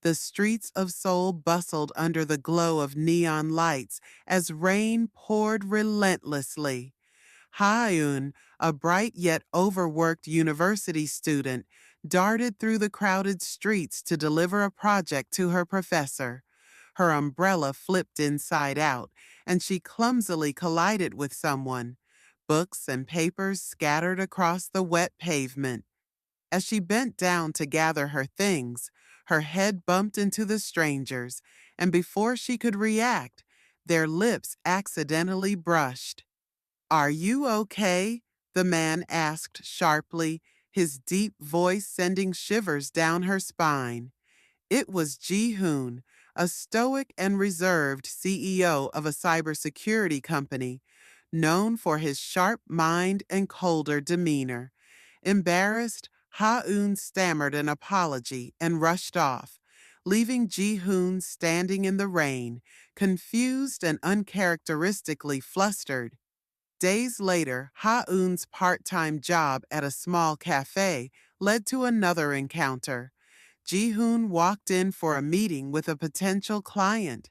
The streets of Seoul bustled under the glow of neon lights as rain poured relentlessly. Ha-eun, a bright yet overworked university student, darted through the crowded streets to deliver a project to her professor. Her umbrella flipped inside out, and she clumsily collided with someone. Books and papers scattered across the wet pavement. As she bent down to gather her things, her head bumped into the strangers, and before she could react, their lips accidentally brushed. "Are you okay?" the man asked sharply, his deep voice sending shivers down her spine. It was Ji-hoon, a stoic and reserved CEO of a cybersecurity company, known for his sharp mind and colder demeanor. Embarrassed, Ha-eun stammered an apology and rushed off, leaving Ji-hoon standing in the rain, confused and uncharacteristically flustered. Days later, Ha-eun's part-time job at a small cafe led to another encounter. Ji-hoon walked in for a meeting with a potential client.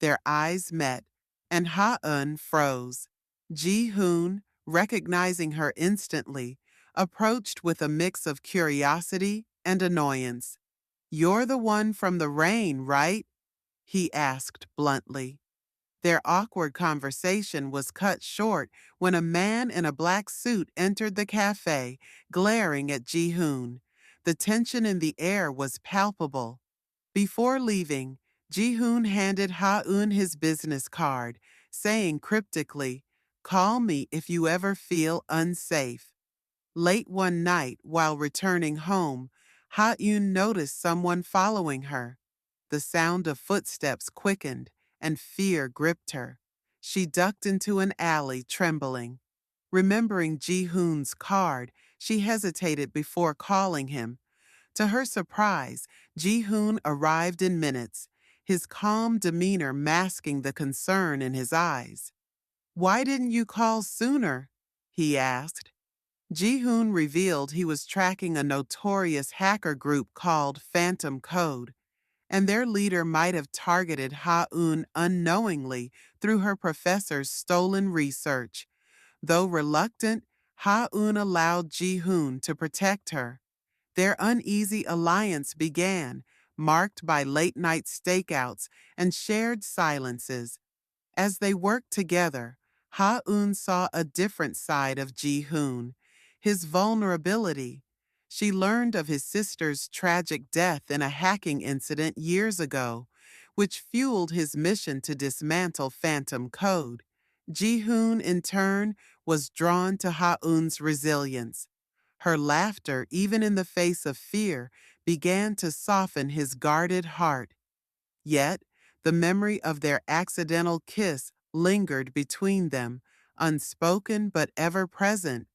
Their eyes met, and Ha-eun froze. Ji-hoon, recognizing her instantly, approached with a mix of curiosity and annoyance. "You're the one from the rain, right?" he asked bluntly. Their awkward conversation was cut short when a man in a black suit entered the cafe, glaring at Ji-hoon. The tension in the air was palpable. Before leaving, Ji-hoon handed Ha-eun his business card, saying cryptically, "Call me if you ever feel unsafe." Late one night, while returning home, Ha-eun noticed someone following her. The sound of footsteps quickened, and fear gripped her. She ducked into an alley, trembling. Remembering Ji-hoon's card, she hesitated before calling him. To her surprise, Ji-hoon arrived in minutes, his calm demeanor masking the concern in his eyes. "Why didn't you call sooner?" he asked. Ji-hoon revealed he was tracking a notorious hacker group called Phantom Code, and their leader might have targeted Ha-eun unknowingly through her professor's stolen research. Though reluctant, Ha-eun allowed Ji-hoon to protect her. Their uneasy alliance began, marked by late-night stakeouts and shared silences. As they worked together, Ha-eun saw a different side of Ji-hoon, his vulnerability. She learned of his sister's tragic death in a hacking incident years ago, which fueled his mission to dismantle Phantom Code. Ji-hoon, in turn, was drawn to Ha-eun's resilience. Her laughter, even in the face of fear, began to soften his guarded heart. Yet, the memory of their accidental kiss lingered between them, unspoken but ever present.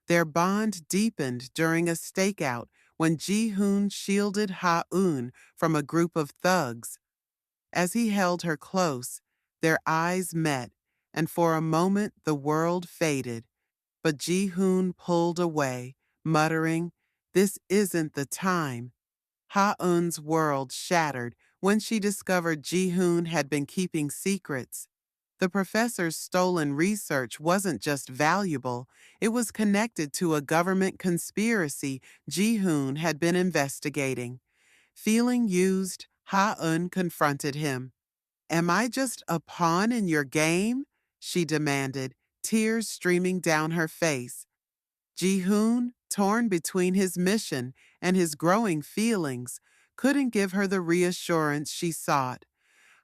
Their bond deepened during a stakeout when Ji-hoon shielded Ha-eun from a group of thugs. As he held her close, their eyes met, and for a moment the world faded. But Ji-hoon pulled away, muttering, "This isn't the time." Ha-eun's world shattered when she discovered Ji-hoon had been keeping secrets. The professor's stolen research wasn't just valuable, it was connected to a government conspiracy Ji-hoon had been investigating. Feeling used, Ha-eun confronted him. "Am I just a pawn in your game?" she demanded, tears streaming down her face. Ji-hoon, torn between his mission and his growing feelings, couldn't give her the reassurance she sought.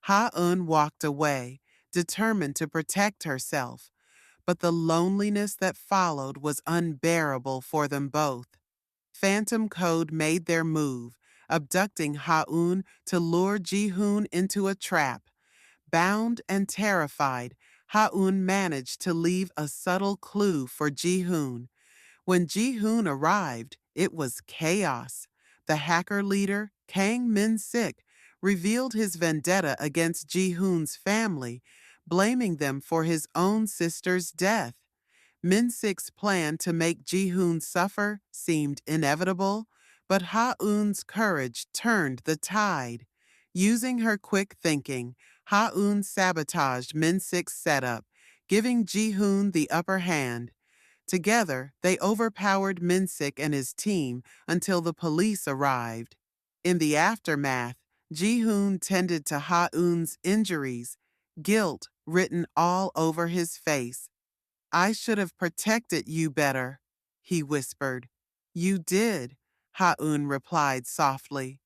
Ha-eun walked away, determined to protect herself, but the loneliness that followed was unbearable for them both. Phantom Code made their move, abducting Ha-eun to lure Ji-hoon into a trap. Bound and terrified, Ha-eun managed to leave a subtle clue for Ji-hoon. When Ji-hoon arrived, it was chaos. The hacker leader, Kang Min-sik, revealed his vendetta against Ji-hoon's family, blaming them for his own sister's death. Min-sik's plan to make Ji-hoon suffer seemed inevitable, But Ha-eun's courage turned the tide. Using her quick thinking, Ha-eun sabotaged Min-sik's setup, giving Ji-hoon the upper hand. Together, they overpowered Min-sik and his team until the police arrived. In the aftermath, Ji-hoon tended to Ha-eun's injuries, guilt written all over his face. "I should have protected you better," he whispered. "You did," Ha-eun replied softly.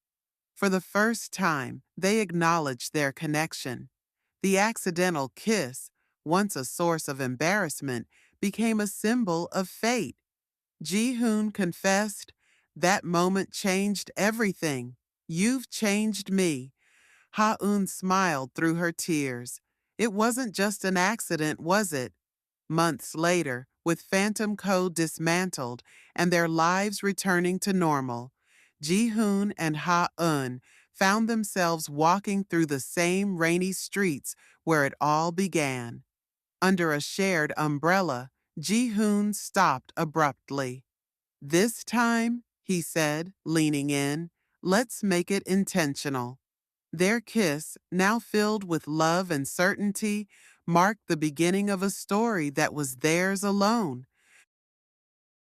For the first time, they acknowledged their connection. The accidental kiss, once a source of embarrassment, became a symbol of fate. Ji-hoon confessed, "That moment changed everything. You've changed me." Ha-eun smiled through her tears. It wasn't just an accident, was it? Months later, with Phantom Code dismantled and their lives returning to normal, Ji-hoon and Ha-eun found themselves walking through the same rainy streets where it all began. Under a shared umbrella, Ji-hoon stopped abruptly. "This time," he said, leaning in, "let's make it intentional." Their kiss, now filled with love and certainty, marked the beginning of a story that was theirs alone.